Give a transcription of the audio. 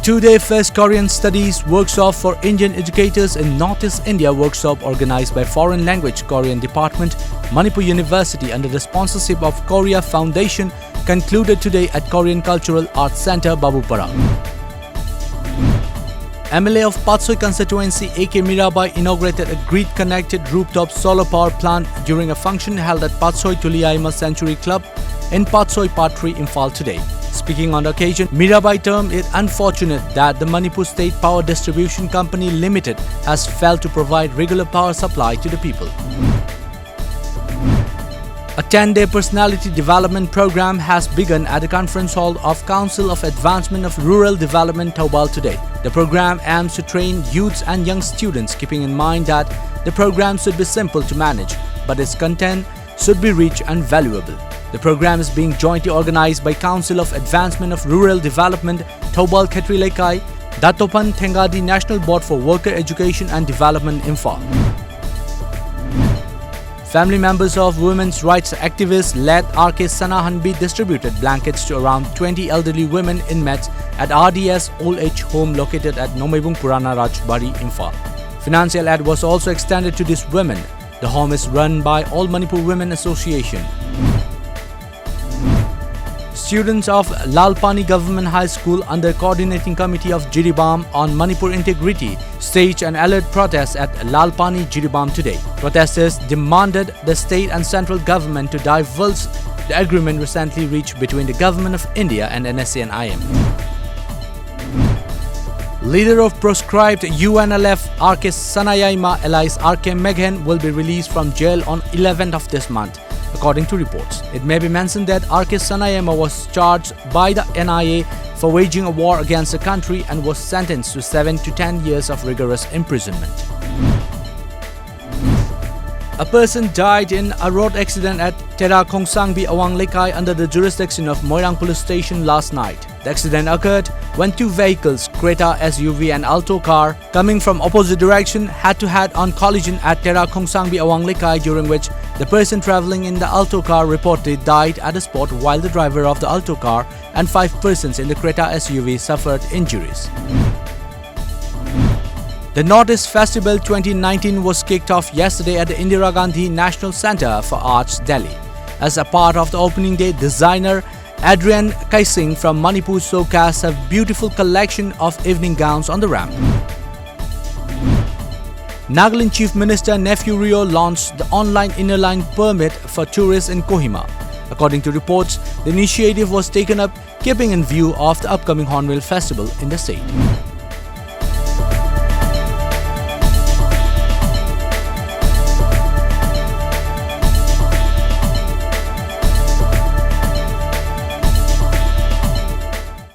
two-day First Korean Studies workshop for Indian educators in Northeast India workshop organized by Foreign Language Korean Department, Manipuri University under the sponsorship of Korea Foundation concluded today at Korean Cultural Arts Center, Babupara. MLA of Patsoi constituency A.K. Mirabai inaugurated a grid-connected rooftop solar power plant during a function held at Patsoi Tuliaima Century Club in Patsoi Part 3, Imphal today. Speaking on the occasion, Mirabai termed it unfortunate that the Manipur State Power Distribution Company Limited has failed to provide regular power supply to the people. A 10-day personality development program has begun at the conference hall of Council of Advancement of Rural Development, Taubal today. The program aims to train youths and young students, keeping in mind that the program should be simple to manage, but its content should be rich and valuable. The program is being jointly organized by Council of Advancement of Rural Development, Taubal Khetri Lekai, Datopan Thengadi National Board for Worker Education and Development, Imphal. Family members of women's rights activists led RK Sana Hanbi distributed blankets to around 20 elderly women in Mets at RDS Old Age Home located at Nomaibung Purana Rajbari, Imphal. Financial aid was also extended to these women. The home is run by All Manipur Women Association. Students of Lalpani Government High School under Coordinating Committee of Jiribam on Manipur Integrity staged an alert protest at Lalpani Jiribam today. Protesters demanded the state and central government to divulge the agreement recently reached between the Government of India and NSA and IM. Leader of proscribed UNLF RK Sanayaima allies RK Meghan will be released from jail on 11th of this month, according to reports. It may be mentioned that RK Sanayama was charged by the NIA for waging a war against the country and was sentenced to 7 to 10 years of rigorous imprisonment. A person died in a road accident at Tera Khongsangbi Awang Lekai under the jurisdiction of Moirang Police Station last night. The accident occurred when two vehicles, Creta SUV and Alto car, coming from opposite direction had to head-on collision at Tera Khongsangbi Awang Lekai, during which the person travelling in the Alto car reportedly died at the spot while the driver of the Alto car and 5 persons in the Creta SUV suffered injuries. The Northeast Festival 2019 was kicked off yesterday at the Indira Gandhi National Centre for Arts, Delhi. As a part of the opening day, designer Adrian Kaising from Manipur showcased a beautiful collection of evening gowns on the ramp. Nagaland Chief Minister Nephew Rio launched the online inner line permit for tourists in Kohima. According to reports, the initiative was taken up keeping in view of the upcoming Hornbill Festival in the state.